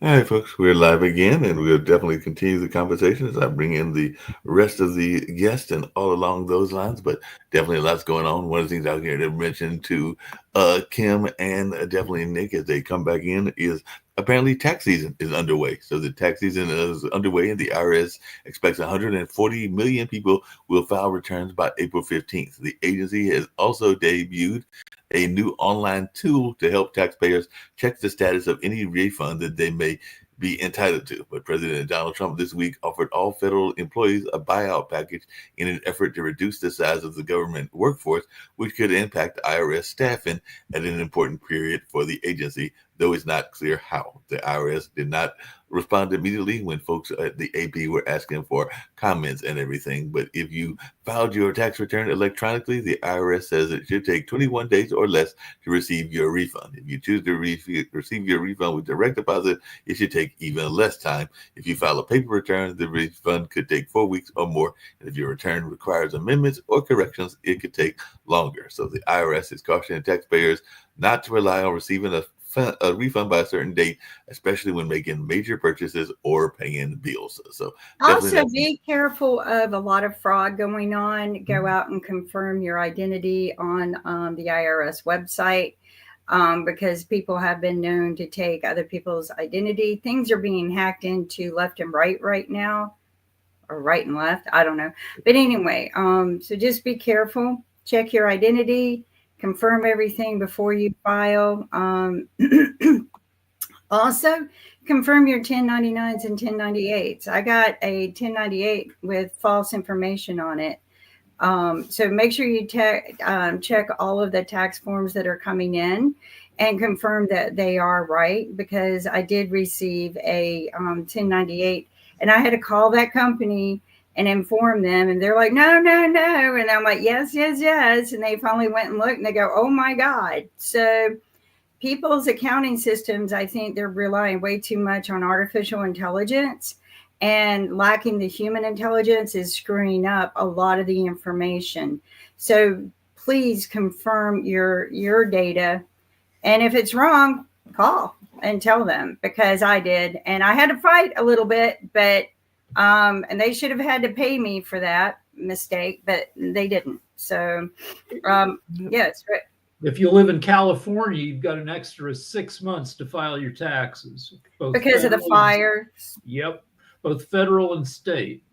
All right, folks, we're live again, and we'll definitely continue the conversation as I bring in the rest of the guests and all along those lines. But definitely lots going on. One of the things out here to mention to Kim and definitely Nick as they come back in is apparently tax season is underway. So the tax season is underway, and the IRS expects 140 million people will file returns by April 15th. The agency has also debuted a new online tool to help taxpayers check the status of any refund that they may be entitled to. But President Donald Trump this week offered all federal employees a buyout package in an effort to reduce the size of the government workforce, which could impact IRS staffing at an important period for the agency, though it's not clear how. The IRS did not respond immediately when folks at the AP were asking for comments and everything. But if you filed your tax return electronically, the IRS says it should take 21 days or less to receive your refund. If you choose to receive your refund with direct deposit, it should take even less time. If you file a paper return, the refund could take 4 weeks or more. And if your return requires amendments or corrections, it could take longer. So the IRS is cautioning taxpayers not to rely on receiving a refund by a certain date, especially when making major purchases or paying bills. So definitely Also, that's be careful of a lot of fraud going on. Go Mhm. out and confirm your identity on the IRS website because people have been known to take other people's identity. Things are being hacked into left and right now, or right and left. I don't know. But anyway, so just be careful. Check your identity, confirm everything before you file. Also, confirm your 1099s and 1098s. I got a 1098 with false information on it. So make sure you check all of the tax forms that are coming in and confirm that they are right because I did receive a 1098 and I had to call that company and inform them and they're like, no, no, no. And I'm like, yes, yes, yes. And they finally went and looked and they go, oh my God. So people's accounting systems, I think they're relying way too much on artificial intelligence and lacking the human intelligence is screwing up a lot of the information. So please confirm your data. And if it's wrong, call and tell them because I did. And I had to fight a little bit, but and they should have had to pay me for that mistake, but they didn't. So yeah, it's If you live in California, you've got an extra 6 months to file your taxes, both because of the federal and fire. yep, both federal and state.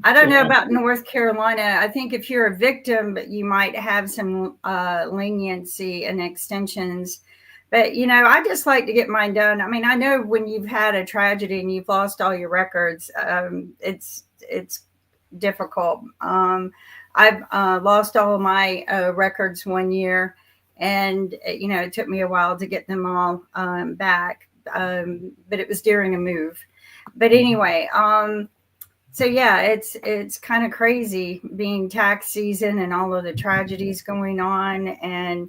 I don't So know about North Carolina. I think if you're a victim, you might have some leniency and extensions. But I just like to get mine done. I mean, I know when you've had a tragedy and you've lost all your records, it's difficult. I've lost all of my records one year, and it took me a while to get them all back. But it was during a move. But anyway, so yeah, it's kind of crazy being tax season and all of the tragedies going on. And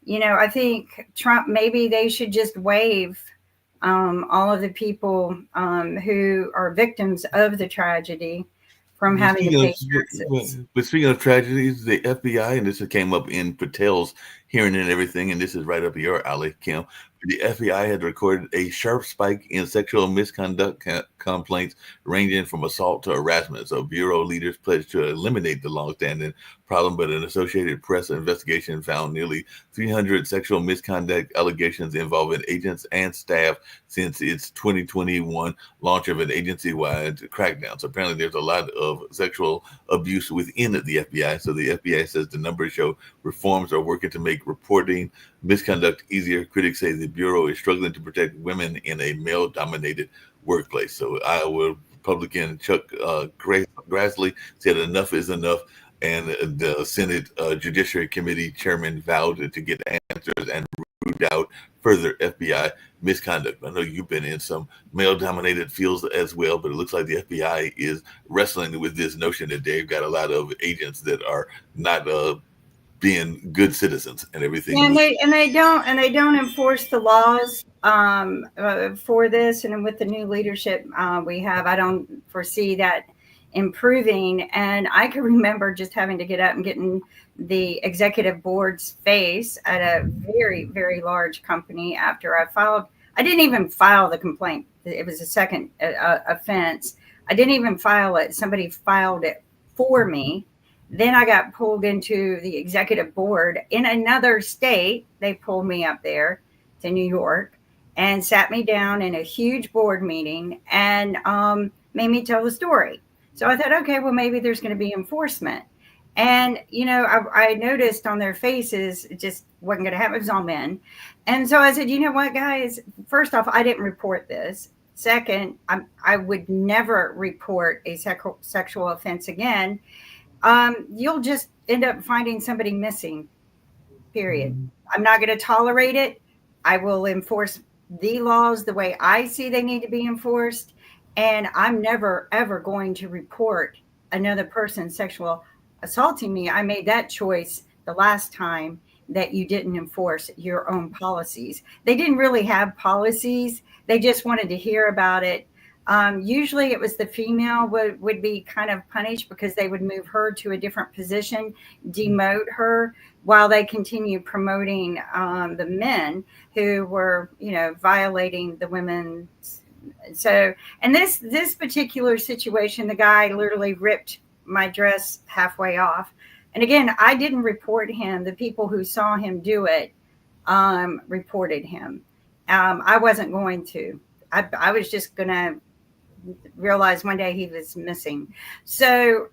I think Trump, maybe they should just waive all of the people who are victims of the tragedy from Well, having to speaking of, pay taxes. but speaking of tragedies, the FBI, and this came up in Patel's hearing and everything, and this is right up your alley, Kim. The FBI had recorded a sharp spike in sexual misconduct complaints ranging from assault to harassment. So, Bureau leaders pledged to eliminate the longstanding problem, but an Associated Press investigation found nearly 300 sexual misconduct allegations involving agents and staff since its 2021 launch of an agency-wide crackdown. So apparently there's a lot of sexual abuse within the FBI. So the FBI says the numbers show reforms are working to make reporting misconduct easier. Critics say the Bureau is struggling to protect women in a male-dominated workplace. So Iowa Republican Chuck Grassley said enough is enough. And the Senate Judiciary Committee chairman vowed to get answers and root out further FBI misconduct. I know you've been in some male dominated fields as well, but it looks like the FBI is wrestling with this notion that they've got a lot of agents that are not being good citizens and everything. Yeah, and they don't enforce the laws for this, and with the new leadership we have, I don't foresee that improving. And I can remember just having to get up and getting the executive board's face at a very very large company after I filed. I didn't even file the complaint. It was a second offense. I didn't even file it. Somebody filed it for me. Then I got pulled into the executive board in another state. They pulled me up there to New York and sat me down in a huge board meeting and made me tell the story. So I thought, okay, well, maybe there's going to be enforcement. And, I noticed on their faces, it just wasn't going to happen. It was all men. And so I said, you know what, guys, first off, I didn't report this. Second, I would never report a sexual offense again. You'll just end up finding somebody missing, period. I'm not going to tolerate it. I will enforce the laws the way I see they need to be enforced. And I'm never, ever going to report another person sexual assaulting me. I made that choice the last time that you didn't enforce your own policies. They didn't really have policies. They just wanted to hear about it. Usually it was the female would be kind of punished because they would move her to a different position, demote her, while they continue promoting the men who were, violating the women. So, and this particular situation, the guy literally ripped my dress halfway off. And again, I didn't report him. The people who saw him do it reported him. I wasn't going to. I was just going to realize one day he was missing. So,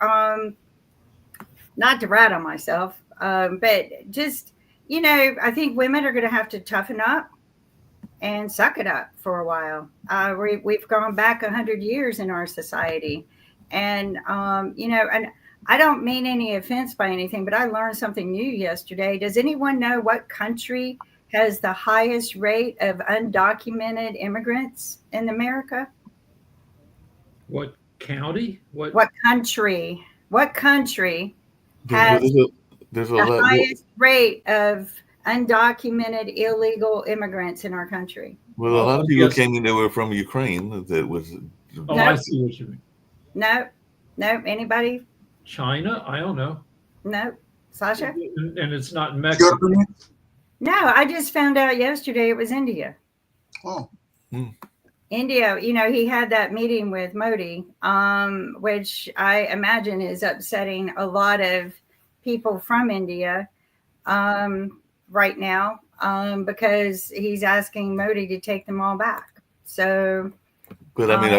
not to rat on myself, but just, I think women are going to have to toughen up and suck it up for a while. We've gone back 100 years in our society. And, and I don't mean any offense by anything, but I learned something new yesterday. Does anyone know what country has the highest rate of undocumented immigrants in America? What county? What country? What country has there's a the lot, highest rate of undocumented illegal immigrants in our country? Well, a lot of people came in that were from Ukraine. That was. Oh, I see what you mean. No. Anybody? China? I don't know. No. Sasha? And it's not in Mexico. No, I just found out yesterday it was India. Oh. India, he had that meeting with Modi, which I imagine is upsetting a lot of people from India right now because he's asking Modi to take them all back. So. But I mean,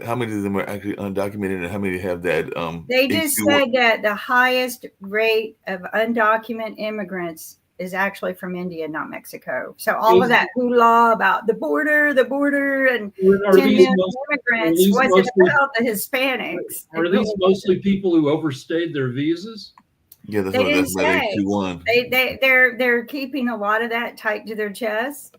how many of them are actually undocumented, and how many have that? They just said that the highest rate of undocumented immigrants is actually from India, not Mexico. So all of that hula about the border, and 10 million immigrants wasn't about the Hispanics. Are these mostly people who overstayed their visas? Yeah, that's what that's about 821. They're keeping a lot of that tight to their chest.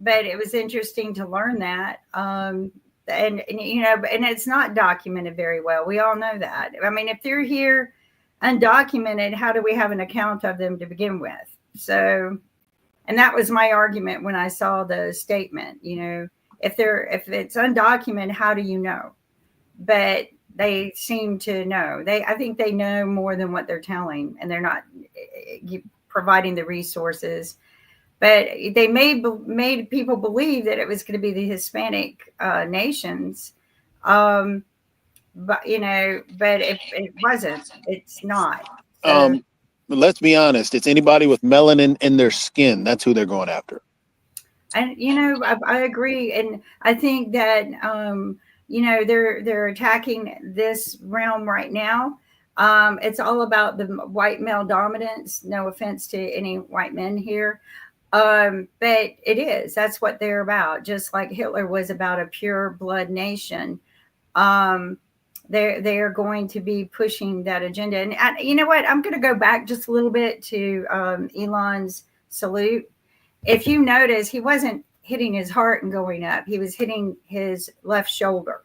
But it was interesting to learn that. And it's not documented very well. We all know that. I mean, if they're here undocumented, how do we have an account of them to begin with? So, and that was my argument when I saw the statement, if it's undocumented, how do you know? But they seem to know. I think they know more than what they're telling, and they're not providing the resources. But they made people believe that it was going to be the Hispanic nations, but it wasn't. It's not. So, let's be honest. It's anybody with melanin in their skin. That's who they're going after. And I agree, and I think that they're attacking this realm right now. It's all about the white male dominance. No offense to any white men here. But it is. That's what they're about. Just like Hitler was about a pure blood nation. They are going to be pushing that agenda. And you know what? I'm going to go back just a little bit to Elon's salute. If you notice, he wasn't hitting his heart and going up. He was hitting his left shoulder.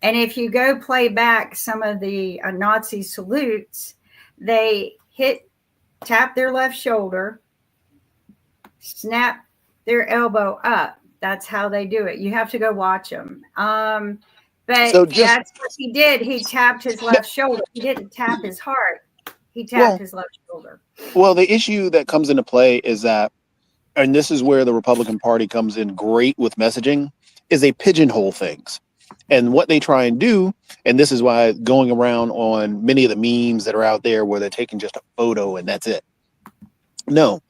And if you go play back some of the Nazi salutes, they tap their left shoulder, snap their elbow up. That's how they do it. You have to go watch them. But that's what he did. He tapped his left shoulder. He didn't tap his heart. He tapped his left shoulder. Well, the issue that comes into play is that and this is where the Republican Party comes in great with messaging, is they pigeonhole things. And what they try and do, and this is why going around on many of the memes that are out there where they're taking just a photo and that's it. No,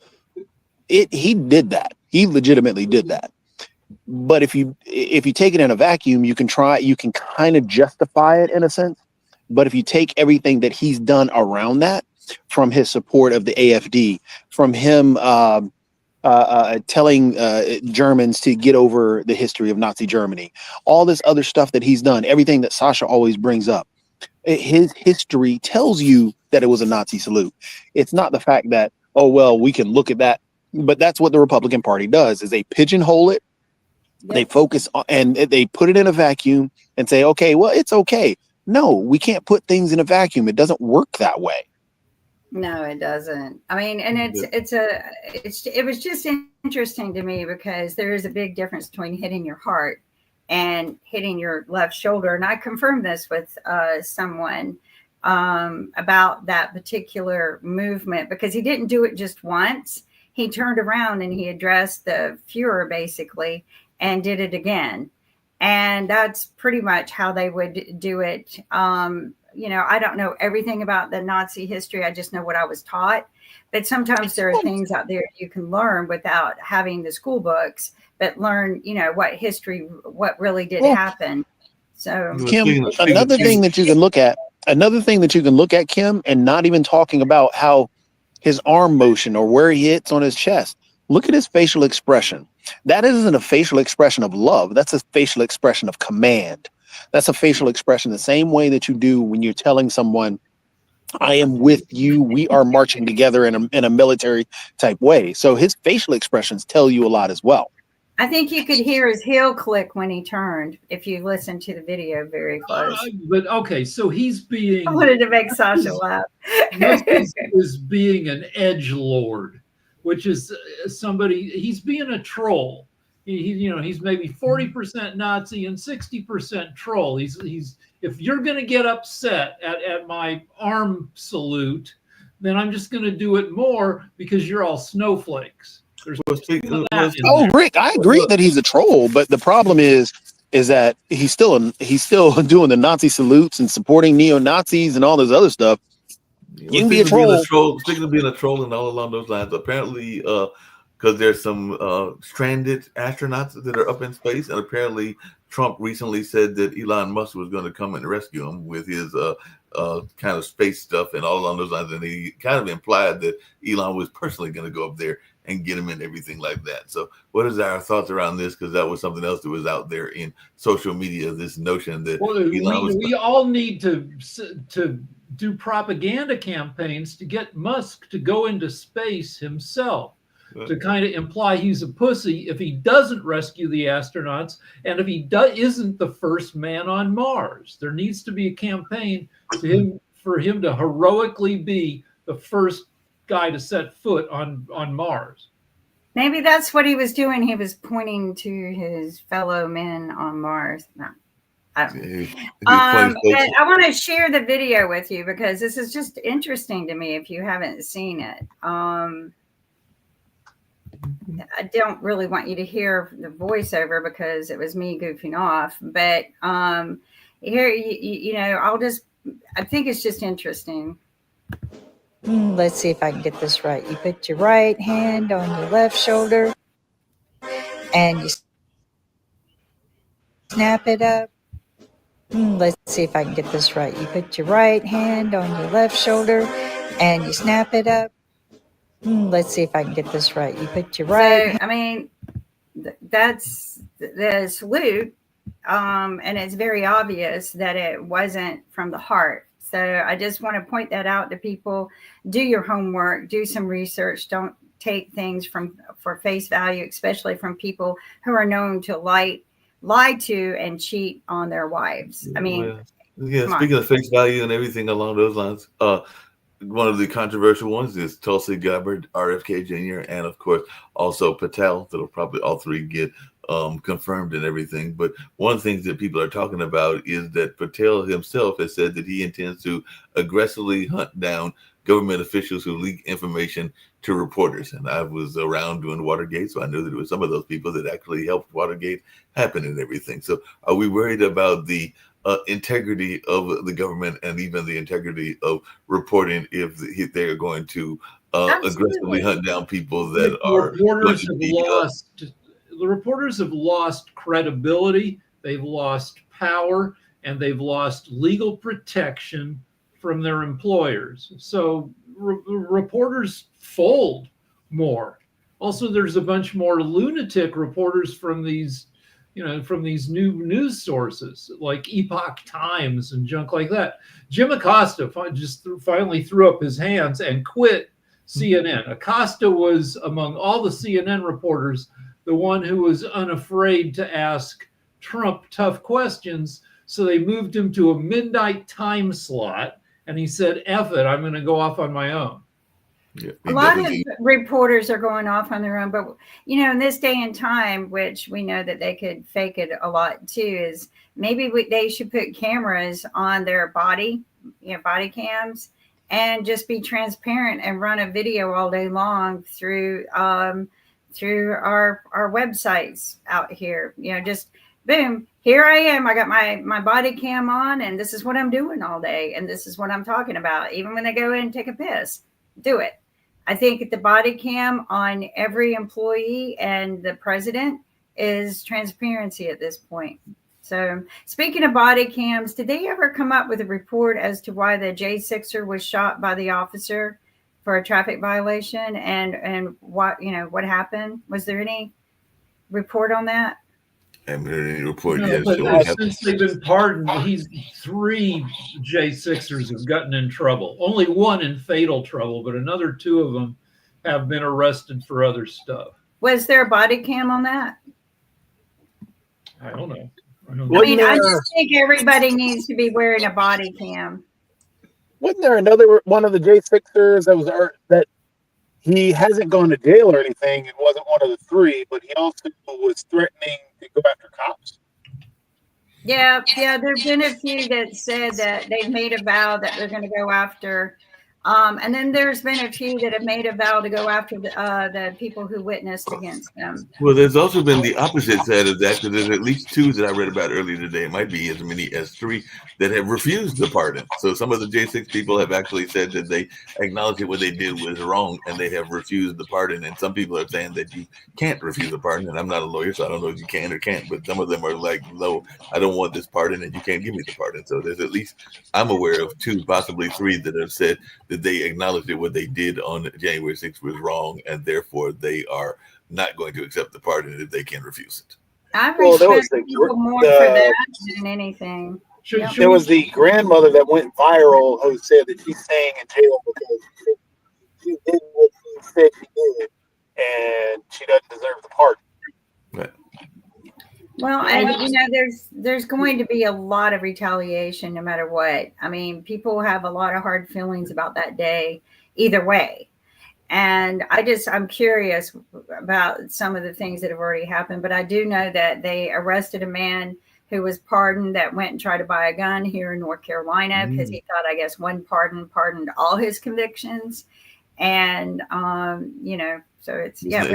he did that. He legitimately did that. But if you take it in a vacuum, you can kind of justify it in a sense. But if you take everything that he's done around that, from his support of the AFD, from him telling Germans to get over the history of Nazi Germany, all this other stuff that he's done, everything that Sasha always brings up, his history tells you that it was a Nazi salute. It's not the fact that, oh, well, we can look at that. But that's what the Republican Party does, is they pigeonhole it. Yep. They focus on, and they put it in a vacuum and say, okay, well, it's okay. No, we can't put things in a vacuum. It doesn't work that way. No, it doesn't. I mean, and it was just interesting to me because there is a big difference between hitting your heart and hitting your left shoulder. And I confirmed this with someone about that particular movement, because he didn't do it just once. He turned around and he addressed the Fuhrer basically and did it again. And that's pretty much how they would do it. You know, I don't know everything about the Nazi history. I just know what I was taught. But sometimes there are things out there you can learn without having the school books, but learn, you know, what really did happen. So, Kim, another thing that you can look at, Kim, and not even talking about how his arm motion or where he hits on his chest. Look at his facial expression. That isn't a facial expression of love. That's a facial expression of command. That's a facial expression the same way that you do when you're telling someone, I am with you. We are marching together in a military type way. So his facial expressions tell you a lot as well. I think you could hear his heel click when he turned, if you listen to the video very close. But okay, so he's being... I wanted to make Sasha laugh. is being an edgelord, which is somebody, he's being a troll. He's maybe 40% Nazi and 60% troll. He's if you're going to get upset at my arm salute, then I'm just going to do it more because you're all snowflakes. Rick, I agree that he's a troll, but the problem is that he's still doing the Nazi salutes and supporting neo-Nazis and all this other stuff. You can be a troll. Speaking of being a troll and all along those lines, apparently, because there's some stranded astronauts that are up in space, and apparently Trump recently said that Elon Musk was going to come and rescue him with his kind of space stuff and all along those lines, and he kind of implied that Elon was personally going to go up there and get him and everything like that. So what is our thoughts around this? Because that was something else that was out there in social media, this notion that we all need to do propaganda campaigns to get Musk to go into space himself, to kind of imply he's a pussy if he doesn't rescue the astronauts, and if he isn't the first man on Mars. There needs to be a campaign for him to heroically be the first guy to set foot on Mars. Maybe that's what he was doing. He was pointing to his fellow men on Mars. No, I don't know. But I want to share the video with you because this is just interesting to me if you haven't seen it. I don't really want you to hear the voiceover because it was me goofing off. But here, I think it's just interesting. Let's see if I can get this right. You put your right hand on your left shoulder and you snap it up. Let's see if I can get this right. You put your right hand on your left shoulder and you snap it up. Let's see if I can get this right. You put your right. So, I mean, that's the salute. And it's very obvious that it wasn't from the heart. So I just want to point that out to people. Do your homework, do some research. Don't take things for face value, especially from people who are known to lie to and cheat on their wives. I mean, speaking of face value and everything along those lines, one of the controversial ones is Tulsi Gabbard, RFK Jr., and of course also Patel. That'll probably all three get confirmed and everything. But one of the things that people are talking about is that Patel himself has said that he intends to aggressively hunt down government officials who leak information to reporters. And I was around doing Watergate, so I knew that it was some of those people that actually helped Watergate happen and everything. So are we worried about the integrity of the government and even the integrity of reporting if they're going to aggressively hunt down people that are going to be the reporters have lost credibility, they've lost power, and they've lost legal protection from their employers. So reporters fold more. Also, there's a bunch more lunatic reporters from these, from these new news sources like Epoch Times and junk like that. Jim Acosta just finally threw up his hands and quit CNN. Acosta was, among all the CNN reporters, the one who was unafraid to ask Trump tough questions. So they moved him to a midnight time slot, and he said, F it, I'm going to go off on my own. Yeah, a lot of reporters are going off on their own, but in this day and time, which we know that they could fake it a lot too, is maybe they should put cameras on their body cams, and just be transparent and run a video all day long through our websites out here. Just boom, here I am. I got my body cam on, and this is what I'm doing all day, and this is what I'm talking about. Even when they go in and take a piss, do it. I think the body cam on every employee and the president is transparency at this point. So speaking of body cams, did they ever come up with a report as to why the J6er was shot by the officer for a traffic violation and what happened? Was there any report on that? I haven't heard any report No, yet. but since they've been pardoned, 3 J6ers have gotten in trouble. Only one in fatal trouble, but another 2 of them have been arrested for other stuff. Was there a body cam on that? I don't know. I just think everybody needs to be wearing a body cam. Wasn't there another one of the J6ers that he hasn't gone to jail or anything? It wasn't one of the 3, but he also was threatening to go after cops. Yeah. There've been a few that said that they've made a vow that they're going to go after. And then there's been a few that have made a vow to go after the people who witnessed against them. Well, there's also been the opposite side of that, because there's at least 2 that I read about earlier today. It might be as many as 3 that have refused the pardon. So some of the J6 people have actually said that they acknowledge that what they did was wrong, and they have refused the pardon. And some people are saying that you can't refuse a pardon. And I'm not a lawyer, so I don't know if you can or can't. But some of them are like, no, I don't want this pardon, and you can't give me the pardon. So there's at least, I'm aware of 2, possibly 3 that have said that they acknowledge that what they did on January 6th was wrong, and therefore they are not going to accept the pardon if they can refuse it. I respect people more for that than anything. There was the grandmother that went viral who said that she's staying in jail because she did what she said she did, and she doesn't deserve the pardon. Right. Well, and there's going to be a lot of retaliation no matter what. I mean, people have a lot of hard feelings about that day either way. And I'm curious about some of the things that have already happened, but I do know that they arrested a man who was pardoned that went and tried to buy a gun here in North Carolina because he thought, I guess, one pardoned all his convictions. And, so it's not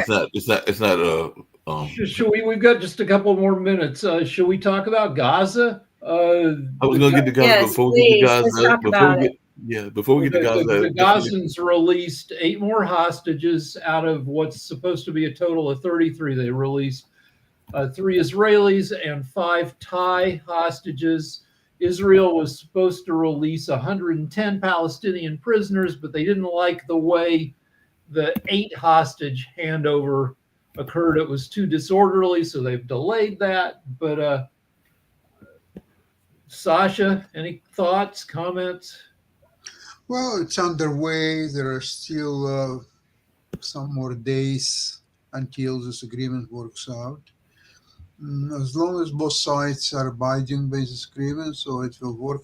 Should we've got just a couple more minutes. Should we talk about Gaza? I was going to get to Gaza before we get to Gaza. Before we get to Gaza. The Gazans released 8 more hostages out of what's supposed to be a total of 33. They released 3 Israelis and 5 Thai hostages. Israel was supposed to release 110 Palestinian prisoners, but they didn't like the way the 8 hostage handover occurred. It was too disorderly, so they've delayed that. But Sasha, any thoughts, comments? Well, it's underway. There are still some more days until this agreement works out. As long as both sides are abiding by this agreement, so it will work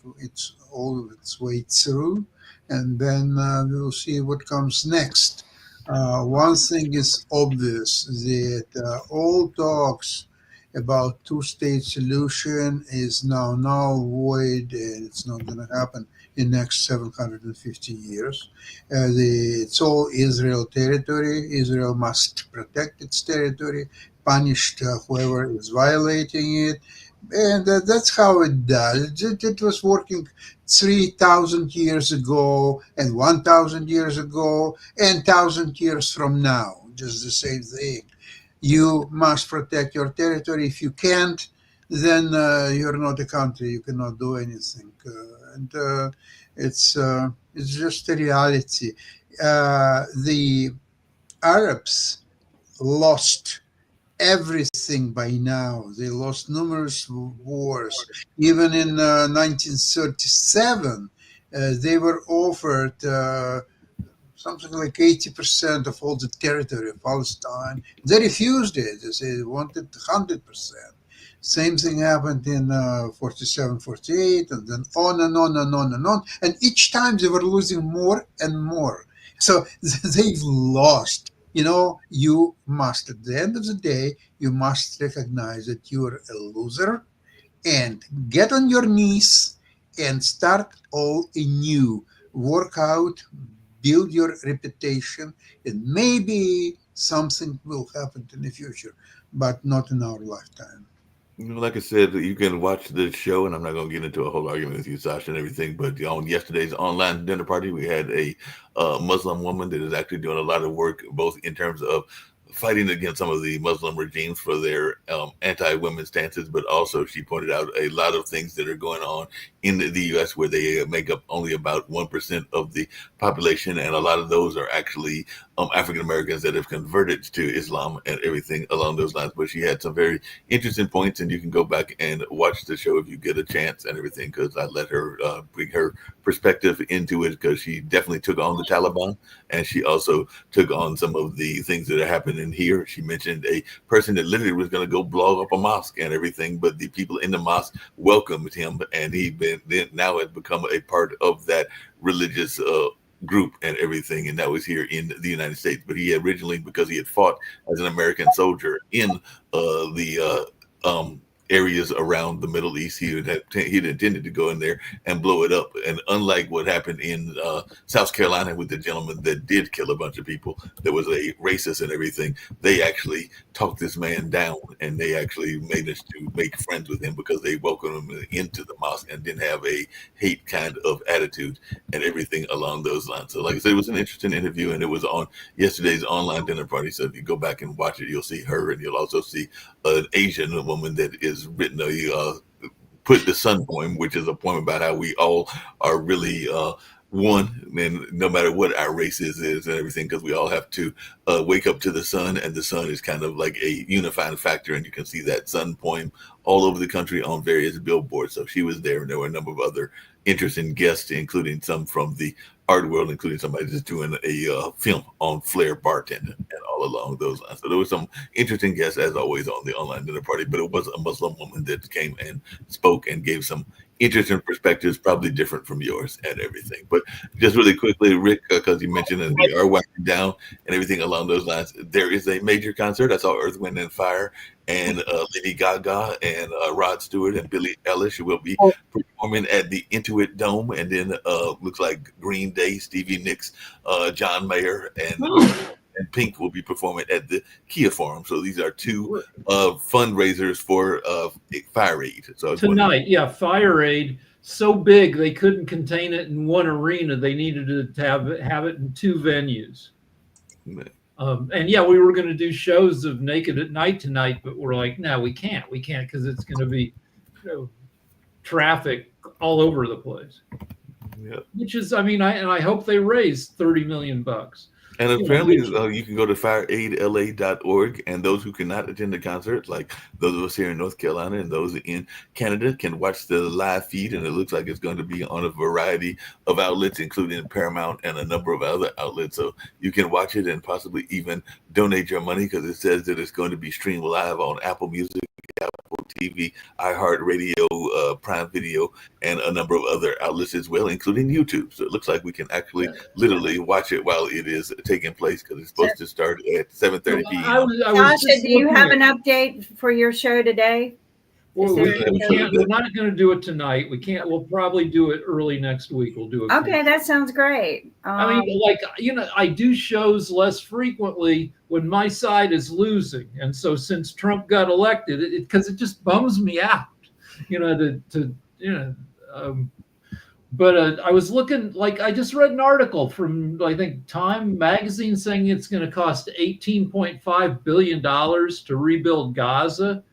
all of its way through, and then we will see what comes next. One thing is obvious, that all talks about 2-state solution is now void, and it's not going to happen. in the next 750 years. It's all Israel territory. Israel must protect its territory, punish whoever is violating it. And that's how it does. It was working 3,000 years ago, and 1,000 years ago, and 1,000 years from now. Just the same thing. You must protect your territory. If you can't, then you're not a country. You cannot do anything. It's just a reality. The Arabs lost everything by now. They lost numerous wars. Even in 1937, they were offered something like 80% of all the territory of Palestine. They refused it. They said they wanted 100%. Same thing happened in 47, 48, and then on and on and on and on. And each time they were losing more and more. So they've lost. You must, at the end of the day, you must recognize that you're a loser and get on your knees and start all anew. Work out, build your reputation, and maybe something will happen in the future, but not in our lifetime. Like I said, you can watch the show, and I'm not going to get into a whole argument with you, Sasha, and everything. But on yesterday's online dinner party, we had a Muslim woman that is actually doing a lot of work, both in terms of fighting against some of the Muslim regimes for their anti-women stances, but also she pointed out a lot of things that are going on in the U.S. where they make up only about 1% of the population, and a lot of those are actually African Americans that have converted to Islam and everything along those lines. But she had some very interesting points, and you can go back and watch the show if you get a chance and everything, because I let her bring her perspective into it, because she definitely took on the Taliban, and she also took on some of the things that are happening here. She mentioned a person that literally was going to go blow up a mosque and everything, but the people in the mosque welcomed him, and now has become a part of that religious group and everything, and that was here in the United States. But he originally, because he had fought as an American soldier in the areas around the Middle East, he had intended to go in there and blow it up. And unlike what happened in South Carolina with the gentleman that did kill a bunch of people, that was a racist and everything, they actually talked this man down, and they actually made us to make friends with him because they welcomed him into the mosque and didn't have a hate kind of attitude and everything along those lines. So like I said, it was an interesting interview, and it was on yesterday's online dinner party. So if you go back and watch it, you'll see her, and you'll also see an Asian woman that is written put the Sun poem, which is a poem about how we all are really one, and no matter what our race is and everything, because we all have to wake up to the sun, and the sun is kind of like a unifying factor, and you can see that Sun poem all over the country on various billboards. So she was there, and there were a number of other interesting guests, including some from the art world, including somebody that's doing a film on flair bartending and all along those lines. So there was some interesting guests, as always, on the online dinner party, but it was a Muslim woman that came and spoke and gave some interesting perspectives, probably different from yours and everything. But just really quickly, Rick, because you mentioned that we are winding down and everything along those lines, there is a major concert. I saw Earth, Wind, and Fire, and Lady Gaga and Rod Stewart and Billie Eilish will be performing at the Intuit Dome, and then looks like Green Day, Stevie Nicks, John Mayer, and Pink will be performing at the Kia Forum. So these are two fundraisers for Fire Aid. So tonight, Fire Aid, so big they couldn't contain it in one arena. They needed to have it in two venues. And we were going to do shows of Naked at Night tonight, but we're like, no, we can't because it's going to be traffic all over the place. Yeah. Which is, I hope they raise $30 million. And apparently, you can go to fireaidla.org, and those who cannot attend the concert, like those of us here in North Carolina and those in Canada, can watch the live feed, and it looks like it's going to be on a variety of outlets, including Paramount and a number of other outlets. So you can watch it and possibly even donate your money, because it says that it's going to be streamed live on Apple Music, Apple TV, iHeartRadio, Prime Video, and a number of other outlets as well, including YouTube. So it looks like we can actually literally watch it while it is taking place, because it's supposed to start at 7:30 p.m. Sasha, do you have an update for your show today? Well, Is there- we can't. We're not going to do it tonight. We can't. We'll probably do it early next week. We'll do it. Okay, that sounds great. I mean, like, I do shows less frequently when my side is losing, and so since Trump got elected, because it just bums me out, But I was looking, like, I just read an article from, I think, Time Magazine saying it's going to cost $18.5 billion to rebuild Gaza,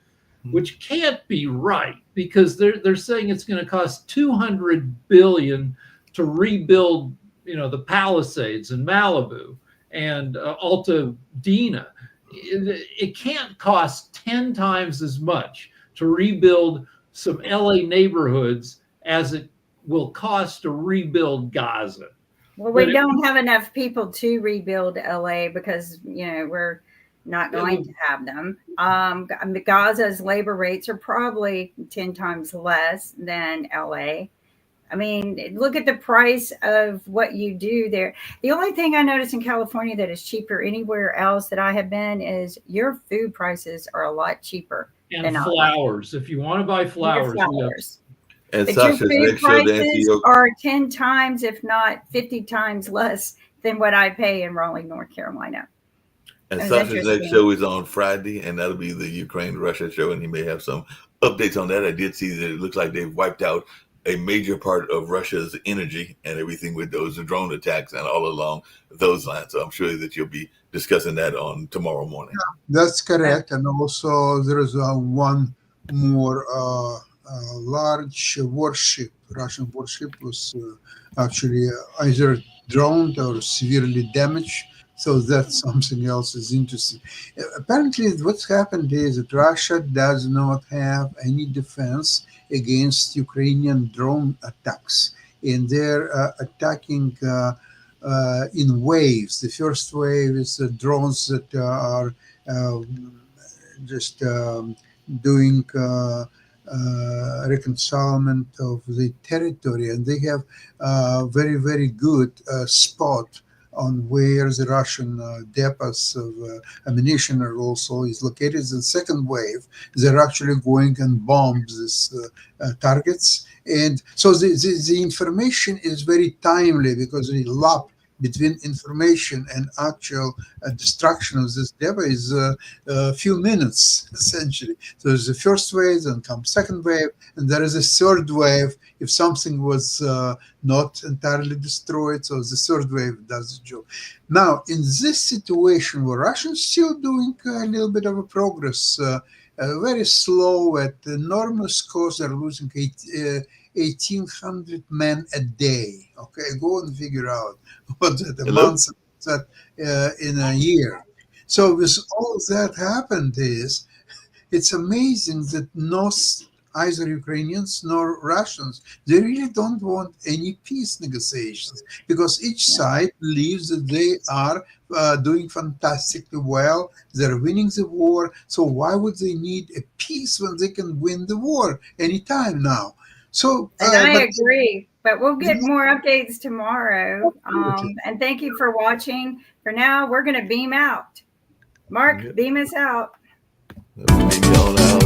which can't be right, because they're saying it's going to cost $200 billion to rebuild, the Palisades in Malibu and Altadena. It can't cost 10 times as much to rebuild some LA neighborhoods as it will cost to rebuild Gaza. Well, we don't have enough people to rebuild LA because, we're not going to have them. Gaza's labor rates are probably 10 times less than LA. I mean, look at the price of what you do there. The only thing I notice in California that is cheaper anywhere else that I have been is your food prices are a lot cheaper. And flowers. If you want to buy flowers. And but your Sasha's food next show, prices are 10 times, if not 50 times less than what I pay in Raleigh, North Carolina. And Sasha's next show is on Friday, and that'll be the Ukraine-Russia show, and he may have some updates on that. I did see that it looks like they've wiped out a major part of Russia's energy and everything with those drone attacks and all along those lines. So I'm sure that you'll be discussing that on tomorrow morning. That's correct. And also there is one more large warship, Russian warship, was actually either drowned or severely damaged. So that's something else is interesting. Apparently, what's happened is that Russia does not have any defense against Ukrainian drone attacks, and they're attacking in waves. The first wave is the drones that are just doing reconciliation of the territory, and they have very, very good spot on where the Russian depots of ammunition are also is located. The second wave, they're actually going and bomb these targets. And so the information is very timely because the lap between information and actual destruction of this depot is a few minutes, essentially. So there's the first wave, then comes second wave, and there is a third wave if something was not entirely destroyed. So the third wave does the job. Now, in this situation where Russia is still doing a little bit of a progress, very slow at enormous cost, they're losing 1,800 men a day. Okay, go and figure out what that amounts that in a year. So with all that happened is, it's amazing that either Ukrainians nor Russians, they really don't want any peace negotiations because each side believes that they are doing fantastically well. They're winning the war. So why would they need a peace when they can win the war anytime now? So, and I agree, but we'll get more updates tomorrow. And thank you for watching. For now, we're going to beam out. Mark, beam us out. Beam on out.